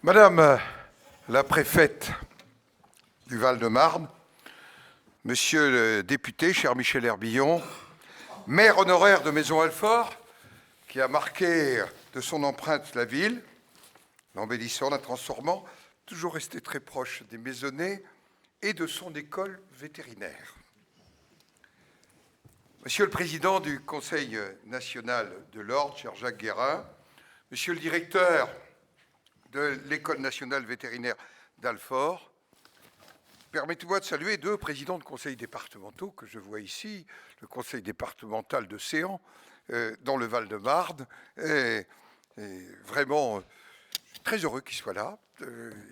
Madame la préfète du Val-de-Marne, monsieur le député, cher Michel Herbillon, maire honoraire de Maisons-Alfort, qui a marqué de son empreinte la ville, l'embellissant, la transformant, toujours resté très proche des maisonnés et de son école vétérinaire. Monsieur le président du Conseil national de l'Ordre, cher Jacques Guérin, monsieur le directeur de l'École nationale vétérinaire d'Alfort, permettez-moi de saluer deux présidents de conseils départementaux que je vois ici, le conseil départemental de Séan, dans le Val-de-Marne, et vraiment très heureux qu'ils soient là,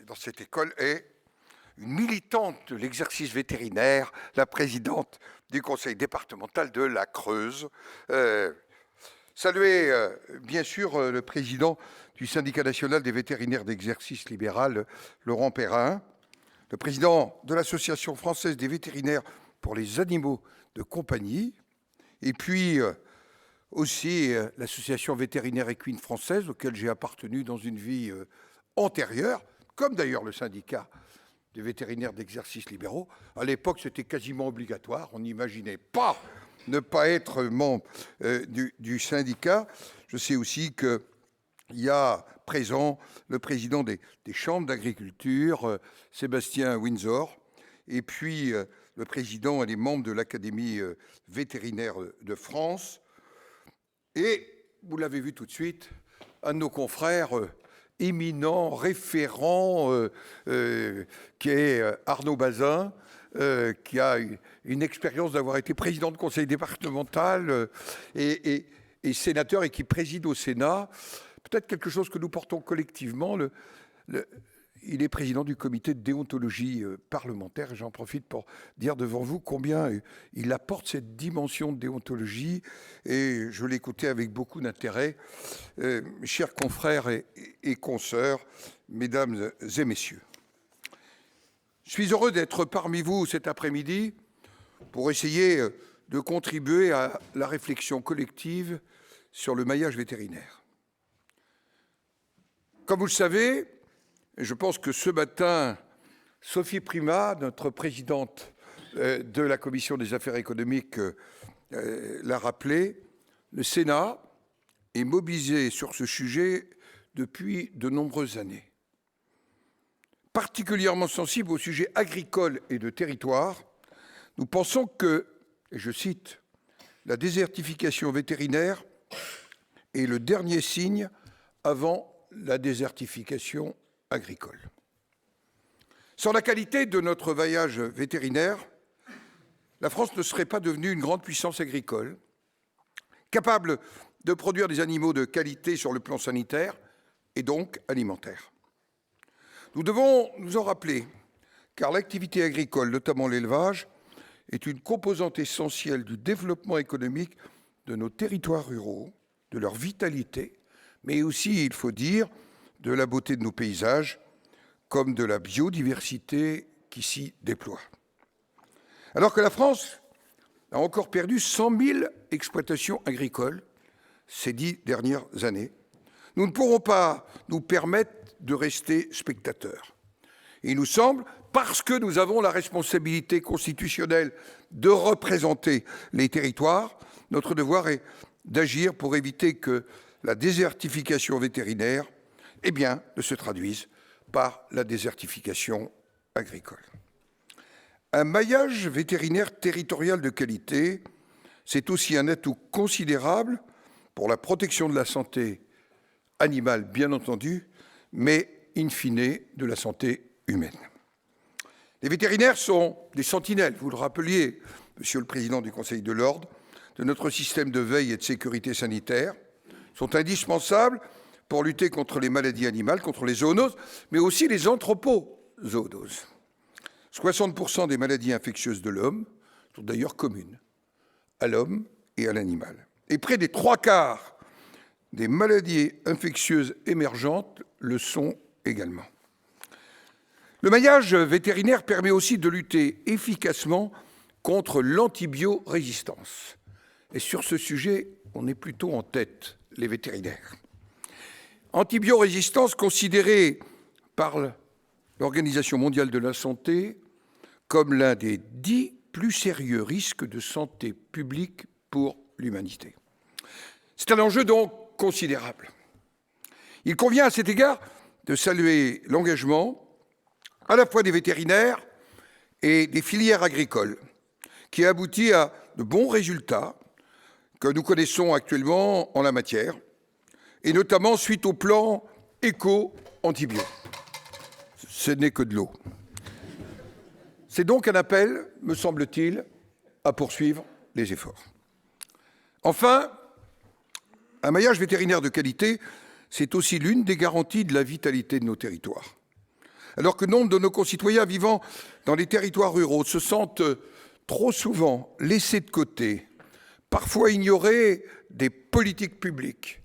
dans cette école, et une militante de l'exercice vétérinaire, la présidente du conseil départemental de la Creuse. Saluer, bien sûr, le président du syndicat national des vétérinaires d'exercice libéral, Laurent Perrin, le président de l'association française des vétérinaires pour les animaux de compagnie, et puis aussi l'association vétérinaire équine française, auquel j'ai appartenu dans une vie antérieure, comme d'ailleurs le syndicat des vétérinaires d'exercice libéraux. À l'époque, c'était quasiment obligatoire, on n'imaginait pas ne pas être membre du syndicat. Je sais aussi qu'il y a présent le président des chambres d'agriculture, Sébastien Windsor, et puis le président et les membres de l'Académie vétérinaire de France. Et, vous l'avez vu tout de suite, un de nos confrères éminent, référent, qui est Arnaud Bazin, qui a une expérience d'avoir été président de conseil départemental et sénateur, et qui préside au Sénat peut-être quelque chose que nous portons collectivement. Il est président du comité de déontologie parlementaire, et j'en profite pour dire devant vous combien il apporte cette dimension de déontologie, et je l'ai écouté avec beaucoup d'intérêt. Chers confrères et consoeurs, mesdames et messieurs, je suis heureux d'être parmi vous cet après-midi pour essayer de contribuer à la réflexion collective sur le maillage vétérinaire. Comme vous le savez, et je pense que ce matin, Sophie Primas, notre présidente de la Commission des affaires économiques, l'a rappelé, le Sénat est mobilisé sur ce sujet depuis de nombreuses années. Particulièrement sensible au sujet agricole et de territoire, nous pensons que, et je cite, la désertification vétérinaire est le dernier signe avant la désertification agricole. Sans la qualité de notre maillage vétérinaire, la France ne serait pas devenue une grande puissance agricole, capable de produire des animaux de qualité sur le plan sanitaire et donc alimentaire. Nous devons nous en rappeler, car l'activité agricole, notamment l'élevage, est une composante essentielle du développement économique de nos territoires ruraux, de leur vitalité, mais aussi, il faut dire, de la beauté de nos paysages, comme de la biodiversité qui s'y déploie. Alors que la France a encore perdu 100 000 exploitations agricoles ces 10 dernières années, nous ne pourrons pas nous permettre de rester spectateurs. Il nous semble, parce que nous avons la responsabilité constitutionnelle de représenter les territoires, notre devoir est d'agir pour éviter que la désertification vétérinaire ne se traduise par la désertification agricole. Un maillage vétérinaire territorial de qualité, c'est aussi un atout considérable pour la protection de la santé animale, bien entendu, mais in fine de la santé humaine. Les vétérinaires sont des sentinelles, vous le rappeliez, monsieur le président du Conseil de l'Ordre, de notre système de veille et de sécurité sanitaire, sont indispensables pour lutter contre les maladies animales, contre les zoonoses, mais aussi les anthropozoonoses. 60% des maladies infectieuses de l'homme sont d'ailleurs communes à l'homme et à l'animal. Et près des 3/4 des maladies infectieuses émergentes le sont également. Le maillage vétérinaire permet aussi de lutter efficacement contre l'antibiorésistance. Et sur ce sujet, on est plutôt en tête, les vétérinaires. Antibiorésistance considérée par l'Organisation mondiale de la santé comme l'un des 10 plus sérieux risques de santé publique pour l'humanité. C'est un enjeu donc considérable. Il convient à cet égard de saluer l'engagement à la fois des vétérinaires et des filières agricoles, qui aboutit à de bons résultats que nous connaissons actuellement en la matière, et notamment suite au plan éco-antibio. Ce n'est que de l'eau. C'est donc un appel, me semble-t-il, à poursuivre les efforts. Enfin, un maillage vétérinaire de qualité, c'est aussi l'une des garanties de la vitalité de nos territoires. Alors que nombre de nos concitoyens vivant dans les territoires ruraux se sentent trop souvent laissés de côté, parfois ignorés des politiques publiques,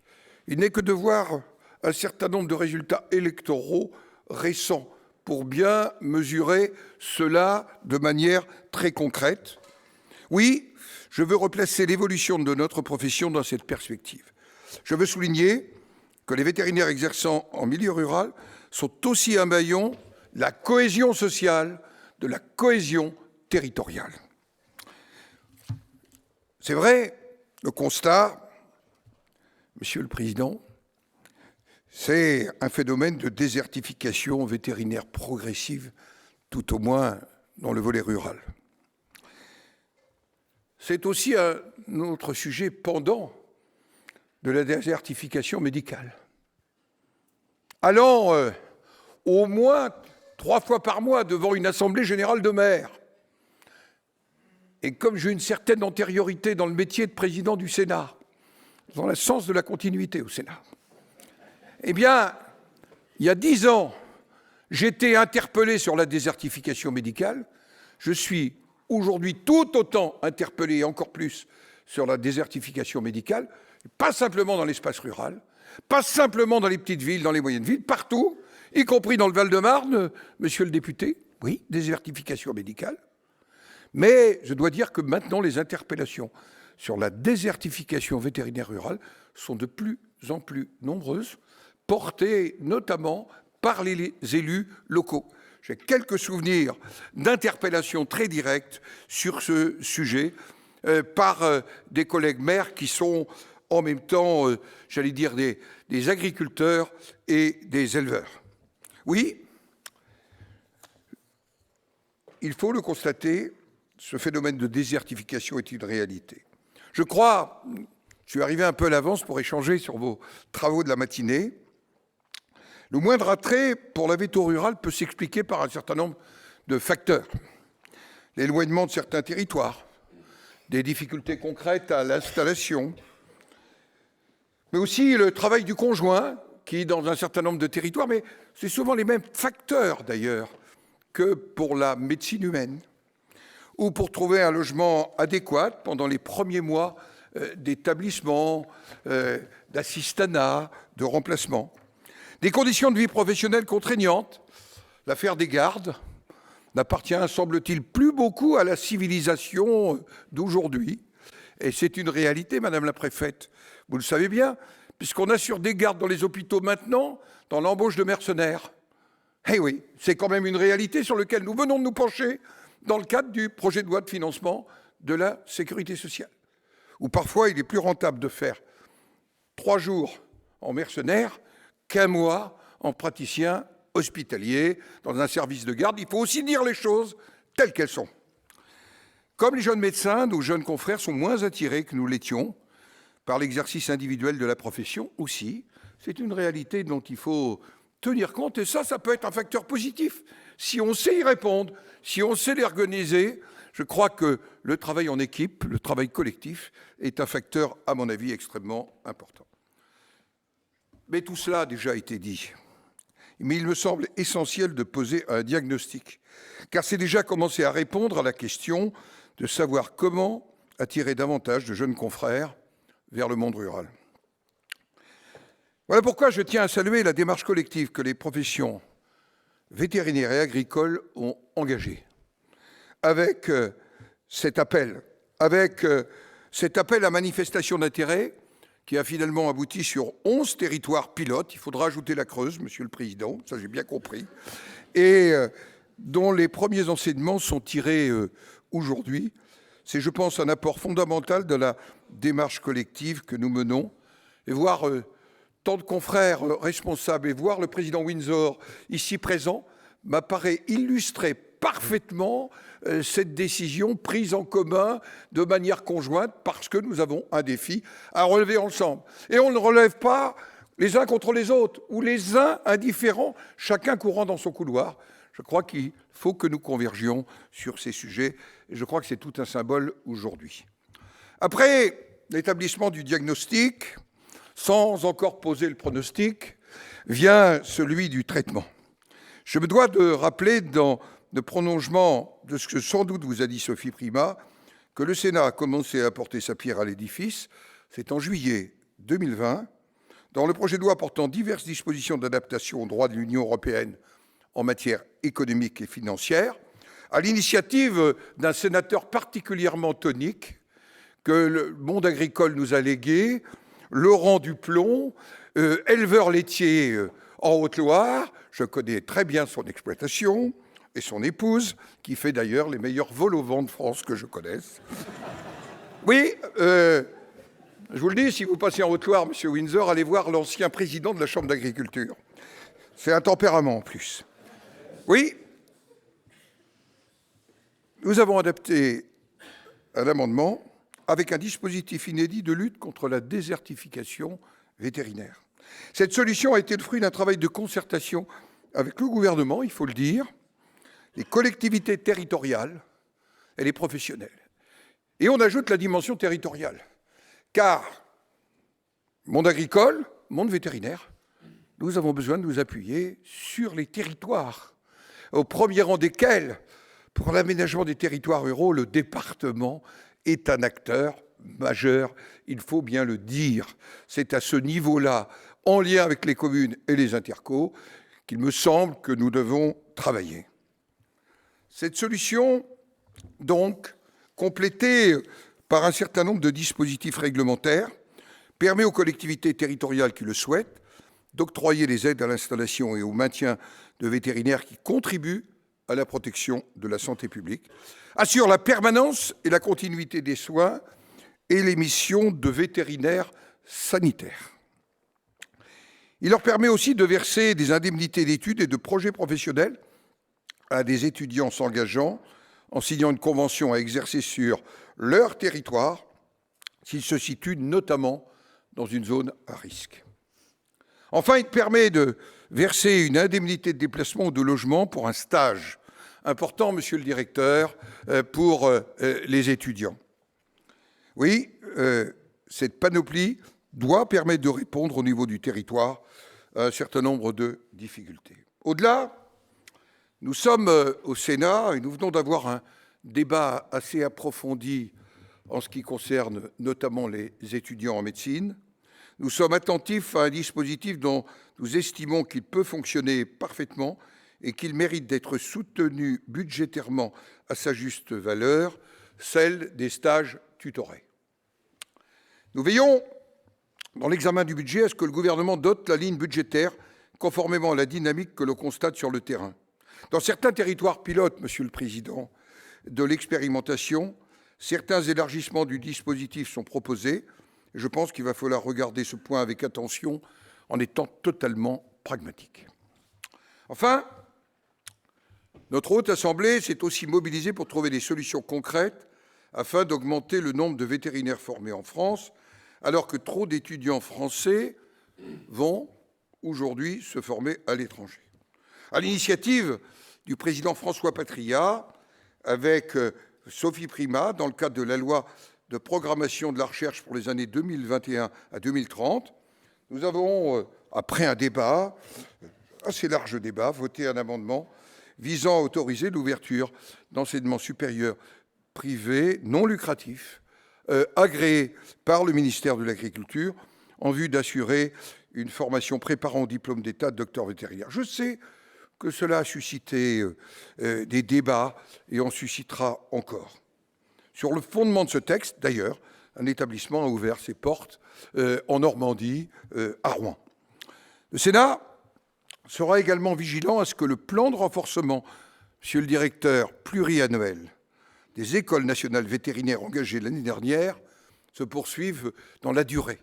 il n'est que de voir un certain nombre de résultats électoraux récents pour bien mesurer cela de manière très concrète. Oui, je veux replacer l'évolution de notre profession dans cette perspective. Je veux souligner que les vétérinaires exerçant en milieu rural sont aussi un maillon de la cohésion sociale, de la cohésion territoriale. C'est vrai, le constat, Monsieur le Président, c'est un phénomène de désertification vétérinaire progressive, tout au moins dans le volet rural. C'est aussi un autre sujet pendant de la désertification médicale. Allant au moins 3 fois par mois devant une assemblée générale de maires, et comme j'ai une certaine antériorité dans le métier de président du Sénat, dans le sens de la continuité au Sénat, eh bien, il y a 10 ans, j'étais interpellé sur la désertification médicale. Je suis aujourd'hui tout autant interpellé, et encore plus, sur la désertification médicale, pas simplement dans l'espace rural, pas simplement dans les petites villes, dans les moyennes villes, partout, y compris dans le Val-de-Marne, monsieur le député, oui, désertification médicale. Mais je dois dire que maintenant, les interpellations sur la désertification vétérinaire rurale sont de plus en plus nombreuses, portées notamment par les élus locaux. J'ai quelques souvenirs d'interpellations très directes sur ce sujet par des collègues maires qui sont en même temps, j'allais dire, des agriculteurs et des éleveurs. Oui, il faut le constater, ce phénomène de désertification est une réalité. Je crois, je suis arrivé un peu à l'avance pour échanger sur vos travaux de la matinée. Le moindre attrait pour la véto rurale peut s'expliquer par un certain nombre de facteurs. L'éloignement de certains territoires, des difficultés concrètes à l'installation, mais aussi le travail du conjoint qui, dans un certain nombre de territoires, mais c'est souvent les mêmes facteurs d'ailleurs que pour la médecine humaine, ou pour trouver un logement adéquat pendant les premiers mois d'établissement, d'assistanat, de remplacement. Des conditions de vie professionnelle contraignantes. L'affaire des gardes n'appartient, semble-t-il, plus beaucoup à la civilisation d'aujourd'hui. Et c'est une réalité, Madame la Préfète. Vous le savez bien, puisqu'on assure des gardes dans les hôpitaux maintenant, dans l'embauche de mercenaires. Eh oui, c'est quand même une réalité sur laquelle nous venons de nous pencher dans le cadre du projet de loi de financement de la sécurité sociale, où parfois il est plus rentable de faire 3 jours en mercenaire qu'1 mois en praticien hospitalier dans un service de garde. Il faut aussi dire les choses telles qu'elles sont. Comme les jeunes médecins, nos jeunes confrères sont moins attirés que nous l'étions par l'exercice individuel de la profession aussi. C'est une réalité dont il faut tenir compte, et ça peut être un facteur positif. Si on sait y répondre, si on sait l'organiser, je crois que le travail en équipe, le travail collectif, est un facteur, à mon avis, extrêmement important. Mais tout cela a déjà été dit. Mais il me semble essentiel de poser un diagnostic, car c'est déjà commencer à répondre à la question de savoir comment attirer davantage de jeunes confrères vers le monde rural. Voilà pourquoi je tiens à saluer la démarche collective que les professions vétérinaires et agricoles ont engagée avec cet appel à manifestation d'intérêt qui a finalement abouti sur 11 territoires pilotes. Il faudra ajouter la Creuse, Monsieur le Président, ça j'ai bien compris, et dont les premiers enseignements sont tirés aujourd'hui. C'est, je pense, un apport fondamental de la démarche collective que nous menons. Et voir tant de confrères responsables et voir le président Windsor ici présent m'apparaît illustrer parfaitement cette décision prise en commun de manière conjointe parce que nous avons un défi à relever ensemble. Et on ne relève pas les uns contre les autres ou les uns indifférents, chacun courant dans son couloir. Je crois qu'il faut que nous convergions sur ces sujets et je crois que c'est tout un symbole aujourd'hui. Après l'établissement du diagnostic, sans encore poser le pronostic, vient celui du traitement. Je me dois de rappeler, dans le prolongement de ce que sans doute vous a dit Sophie Primas, que le Sénat a commencé à apporter sa pierre à l'édifice. C'est en juillet 2020, dans le projet de loi portant diverses dispositions d'adaptation au droit de l'Union européenne en matière économique et financière, à l'initiative d'un sénateur particulièrement tonique que le monde agricole nous a légué, Laurent Duplon, éleveur laitier en Haute-Loire. Je connais très bien son exploitation et son épouse, qui fait d'ailleurs les meilleurs vols au vent de France que je connaisse. Oui, je vous le dis, si vous passez en Haute-Loire, Monsieur Windsor, allez voir l'ancien président de la Chambre d'agriculture. C'est un tempérament en plus. Oui, nous avons adapté un amendement avec un dispositif inédit de lutte contre la désertification vétérinaire. Cette solution a été le fruit d'un travail de concertation avec le gouvernement, il faut le dire, les collectivités territoriales et les professionnels. Et on ajoute la dimension territoriale, car monde agricole, monde vétérinaire, nous avons besoin de nous appuyer sur les territoires, au premier rang desquels, pour l'aménagement des territoires ruraux, le département est un acteur majeur, il faut bien le dire. C'est à ce niveau-là, en lien avec les communes et les intercos, qu'il me semble que nous devons travailler. Cette solution, donc, complétée par un certain nombre de dispositifs réglementaires, permet aux collectivités territoriales qui le souhaitent d'octroyer les aides à l'installation et au maintien de vétérinaires qui contribuent à la protection de la santé publique, assure la permanence et la continuité des soins et les missions de vétérinaires sanitaires. Il leur permet aussi de verser des indemnités d'études et de projets professionnels à des étudiants s'engageant en signant une convention à exercer sur leur territoire s'ils se situent notamment dans une zone à risque. Enfin, il permet de verser une indemnité de déplacement ou de logement pour un stage. Important, monsieur le directeur, pour les étudiants. Oui, cette panoplie doit permettre de répondre au niveau du territoire à un certain nombre de difficultés. Au-delà, nous sommes au Sénat et nous venons d'avoir un débat assez approfondi en ce qui concerne notamment les étudiants en médecine. Nous sommes attentifs à un dispositif dont nous estimons qu'il peut fonctionner parfaitement et qu'il mérite d'être soutenu budgétairement à sa juste valeur, celle des stages tutorés. Nous veillons, dans l'examen du budget, à ce que le gouvernement dote la ligne budgétaire conformément à la dynamique que l'on constate sur le terrain. Dans certains territoires pilotes, Monsieur le Président, de l'expérimentation, certains élargissements du dispositif sont proposés. Je pense qu'il va falloir regarder ce point avec attention en étant totalement pragmatique. Enfin, notre Haute Assemblée s'est aussi mobilisée pour trouver des solutions concrètes afin d'augmenter le nombre de vétérinaires formés en France, alors que trop d'étudiants français vont aujourd'hui se former à l'étranger. À l'initiative du président François Patriat, avec Sophie Primas, dans le cadre de la loi de programmation de la recherche pour les années 2021 à 2030, nous avons, après un débat, assez large débat, voté un amendement visant à autoriser l'ouverture d'enseignements supérieurs privés non lucratifs, agréés par le ministère de l'Agriculture, en vue d'assurer une formation préparant au diplôme d'État de docteur vétérinaire. Je sais que cela a suscité des débats et en suscitera encore. Sur le fondement de ce texte, d'ailleurs, un établissement a ouvert ses portes en Normandie, à Rouen. Le Sénat sera également vigilant à ce que le plan de renforcement, monsieur le directeur, pluriannuel des écoles nationales vétérinaires engagées l'année dernière se poursuive dans la durée.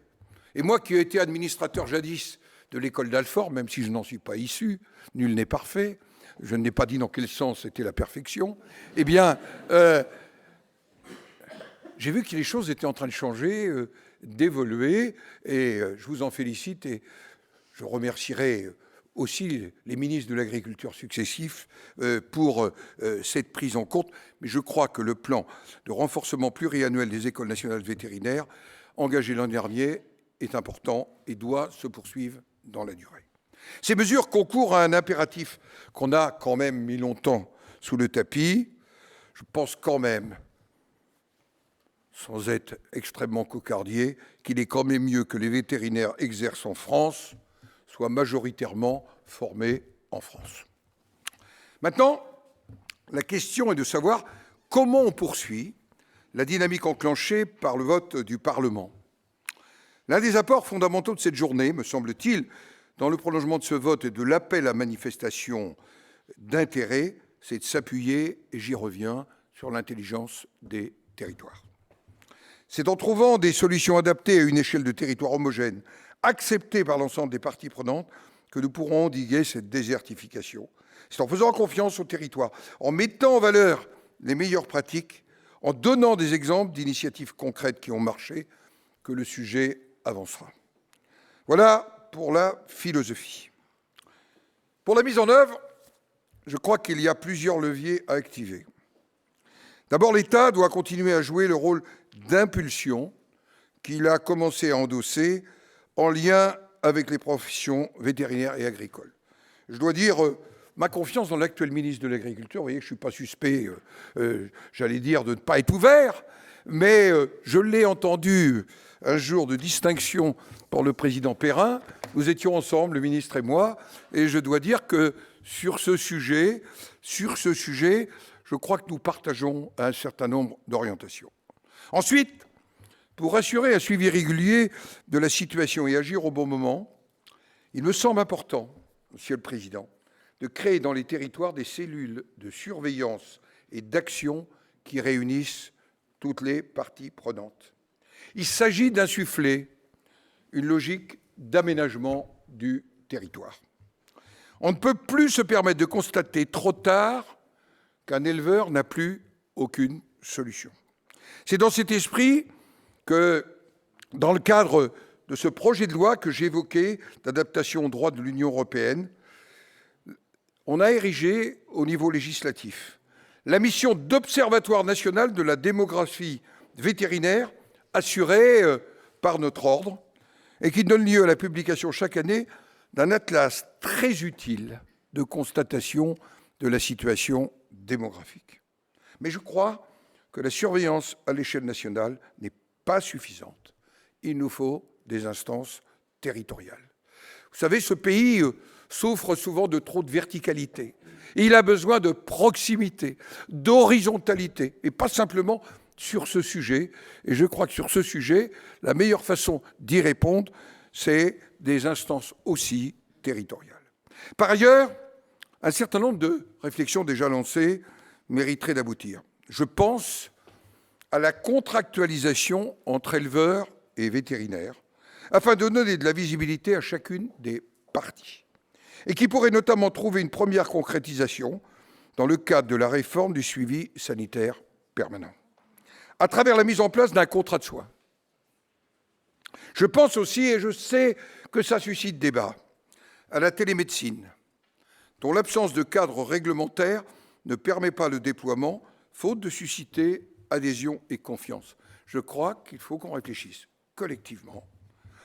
Et moi qui ai été administrateur jadis de l'école d'Alfort, même si je n'en suis pas issu, nul n'est parfait, je n'ai pas dit dans quel sens était la perfection, eh bien, j'ai vu que les choses étaient en train de changer, d'évoluer, et je vous en félicite, et je remercierai aussi les ministres de l'Agriculture successifs pour cette prise en compte. Mais je crois que le plan de renforcement pluriannuel des écoles nationales vétérinaires, engagé l'an dernier, est important et doit se poursuivre dans la durée. Ces mesures concourent à un impératif qu'on a quand même mis longtemps sous le tapis. Je pense quand même, sans être extrêmement cocardier, qu'il est quand même mieux que les vétérinaires exercent en France soient majoritairement formés en France. Maintenant, la question est de savoir comment on poursuit la dynamique enclenchée par le vote du Parlement. L'un des apports fondamentaux de cette journée, me semble-t-il, dans le prolongement de ce vote et de l'appel à manifestation d'intérêt, c'est de s'appuyer, et j'y reviens, sur l'intelligence des territoires. C'est en trouvant des solutions adaptées à une échelle de territoire homogène, acceptée par l'ensemble des parties prenantes, que nous pourrons endiguer cette désertification. C'est en faisant confiance au territoire, en mettant en valeur les meilleures pratiques, en donnant des exemples d'initiatives concrètes qui ont marché, que le sujet avancera. Voilà pour la philosophie. Pour la mise en œuvre, je crois qu'il y a plusieurs leviers à activer. D'abord, l'État doit continuer à jouer le rôle d'impulsion qu'il a commencé à endosser en lien avec les professions vétérinaires et agricoles. Je dois dire ma confiance dans l'actuel ministre de l'Agriculture. Vous voyez que je ne suis pas suspect, j'allais dire, de ne pas être ouvert, mais je l'ai entendu un jour de distinction pour le président Perrin. Nous étions ensemble, le ministre et moi, et je dois dire que sur ce sujet, je crois que nous partageons un certain nombre d'orientations. Ensuite, pour assurer un suivi régulier de la situation et agir au bon moment, il me semble important, Monsieur le Président, de créer dans les territoires des cellules de surveillance et d'action qui réunissent toutes les parties prenantes. Il s'agit d'insuffler une logique d'aménagement du territoire. On ne peut plus se permettre de constater trop tard qu'un éleveur n'a plus aucune solution. C'est dans cet esprit que, dans le cadre de ce projet de loi que j'évoquais d'adaptation au droit de l'Union européenne, on a érigé au niveau législatif la mission d'Observatoire national de la démographie vétérinaire assurée par notre ordre et qui donne lieu à la publication chaque année d'un atlas très utile de constatation de la situation démographique. Mais je crois que la surveillance à l'échelle nationale n'est pas suffisante. Il nous faut des instances territoriales. Vous savez, ce pays souffre souvent de trop de verticalité. Il a besoin de proximité, d'horizontalité, et pas simplement sur ce sujet. Et je crois que sur ce sujet, la meilleure façon d'y répondre, c'est des instances aussi territoriales. Par ailleurs, un certain nombre de réflexions déjà lancées mériteraient d'aboutir. Je pense à la contractualisation entre éleveurs et vétérinaires, afin de donner de la visibilité à chacune des parties, et qui pourrait notamment trouver une première concrétisation dans le cadre de la réforme du suivi sanitaire permanent, à travers la mise en place d'un contrat de soins. Je pense aussi, et je sais que ça suscite débat, à la télémédecine, dont l'absence de cadre réglementaire ne permet pas le déploiement, faute de susciter adhésion et confiance. Je crois qu'il faut qu'on réfléchisse collectivement,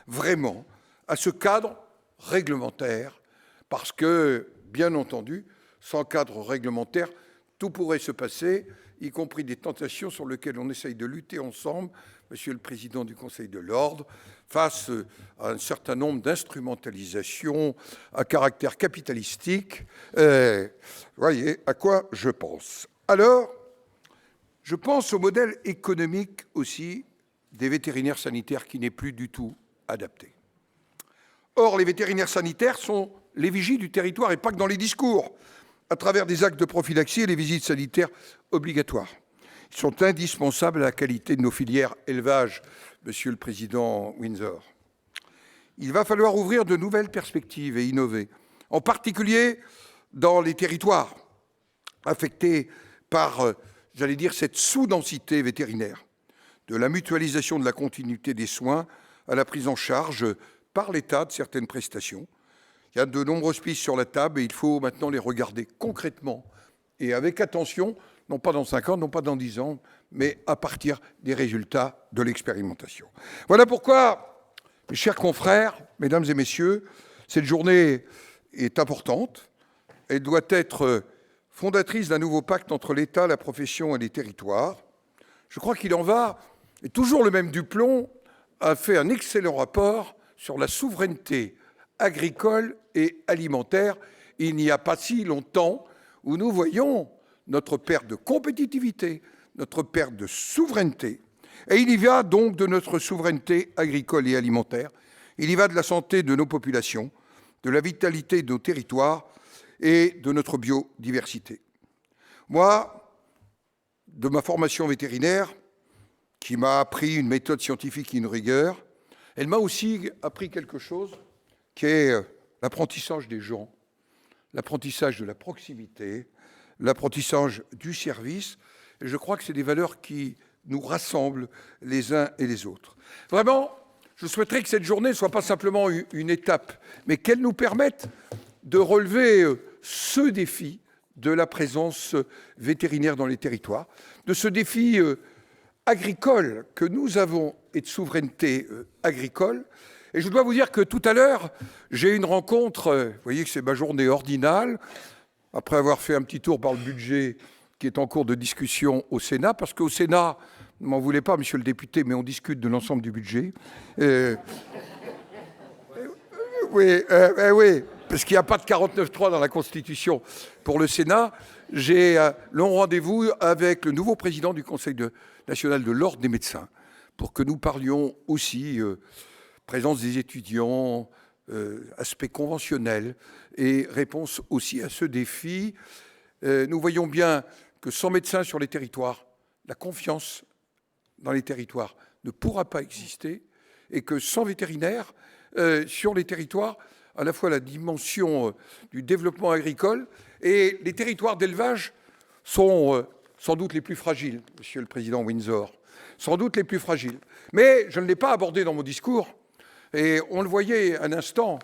vraiment, à ce cadre réglementaire, parce que, bien entendu, sans cadre réglementaire, tout pourrait se passer, y compris des tentations sur lesquelles on essaye de lutter ensemble, Monsieur le Président du Conseil de l'Ordre, face à un certain nombre d'instrumentalisations à caractère capitalistique. Voyez à quoi je pense. Alors, je pense au modèle économique aussi des vétérinaires sanitaires qui n'est plus du tout adapté. Or, les vétérinaires sanitaires sont les vigies du territoire et pas que dans les discours, à travers des actes de prophylaxie et les visites sanitaires obligatoires. Ils sont indispensables à la qualité de nos filières élevage, Monsieur le Président Windsor. Il va falloir ouvrir de nouvelles perspectives et innover, en particulier dans les territoires affectés par, j'allais dire, cette sous-densité vétérinaire, de la mutualisation de la continuité des soins à la prise en charge par l'État de certaines prestations. Il y a de nombreuses pistes sur la table et il faut maintenant les regarder concrètement et avec attention, non pas dans 5 ans, non pas dans 10 ans, mais à partir des résultats de l'expérimentation. Voilà pourquoi, mes chers confrères, mesdames et messieurs, cette journée est importante. Elle doit être fondatrice d'un nouveau pacte entre l'État, la profession et les territoires. Je crois qu'il en va, et toujours le même Duplon a fait un excellent rapport sur la souveraineté agricole et alimentaire, il n'y a pas si longtemps, où nous voyons notre perte de compétitivité, notre perte de souveraineté. Et il y va donc de notre souveraineté agricole et alimentaire, il y va de la santé de nos populations, de la vitalité de nos territoires et de notre biodiversité. Moi, de ma formation vétérinaire, qui m'a appris une méthode scientifique et une rigueur, elle m'a aussi appris quelque chose qui est l'apprentissage des gens, l'apprentissage de la proximité, l'apprentissage du service. Et je crois que c'est des valeurs qui nous rassemblent les uns et les autres. Vraiment, je souhaiterais que cette journée ne soit pas simplement une étape, mais qu'elle nous permette de relever ce défi de la présence vétérinaire dans les territoires, de ce défi agricole que nous avons et de souveraineté agricole. Et je dois vous dire que tout à l'heure, j'ai eu une rencontre, vous voyez que c'est ma journée ordinale, après avoir fait un petit tour par le budget qui est en cours de discussion au Sénat, parce qu'au Sénat, ne m'en voulez pas, monsieur le député, mais on discute de l'ensemble du budget. Oui, parce qu'il n'y a pas de 49.3 dans la Constitution pour le Sénat. J'ai long rendez-vous avec le nouveau président du Conseil national de l'Ordre des médecins pour que nous parlions aussi présence des étudiants, aspect conventionnel et réponse aussi à ce défi. Nous voyons bien que sans médecins sur les territoires, la confiance dans les territoires ne pourra pas exister et que sans vétérinaires sur les territoires, à la fois la dimension du développement agricole et les territoires d'élevage sont sans doute les plus fragiles, Monsieur le Président Windsor, sans doute les plus fragiles. Mais je ne l'ai pas abordé dans mon discours, et on le voyait un instant,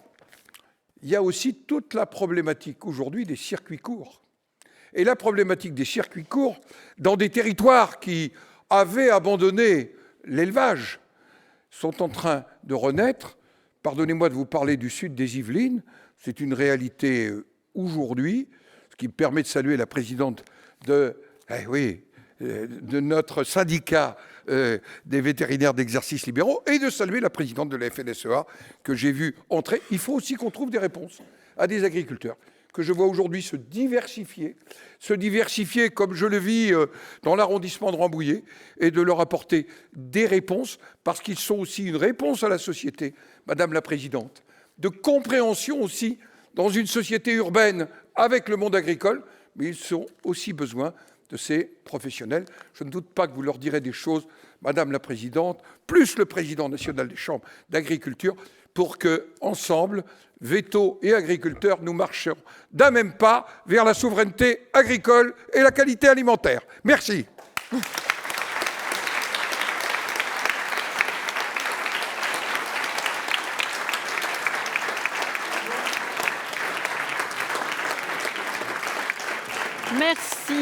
il y a aussi toute la problématique aujourd'hui des circuits courts. Et la problématique des circuits courts dans des territoires qui avaient abandonné l'élevage sont en train de renaître. Pardonnez-moi de vous parler du sud des Yvelines, c'est une réalité aujourd'hui, ce qui me permet de saluer la présidente de notre syndicat des vétérinaires d'exercice libéraux et de saluer la présidente de la FNSEA que j'ai vue entrer. Il faut aussi qu'on trouve des réponses à des agriculteurs que je vois aujourd'hui se diversifier comme je le vis dans l'arrondissement de Rambouillet, et de leur apporter des réponses, parce qu'ils sont aussi une réponse à la société, Madame la Présidente, de compréhension aussi dans une société urbaine avec le monde agricole, mais ils ont aussi besoin de ces professionnels. Je ne doute pas que vous leur direz des choses, Madame la Présidente, plus le Président national des chambres d'agriculture, pour que, ensemble, vétos et agriculteurs, nous marchions d'un même pas vers la souveraineté agricole et la qualité alimentaire. Merci. Merci.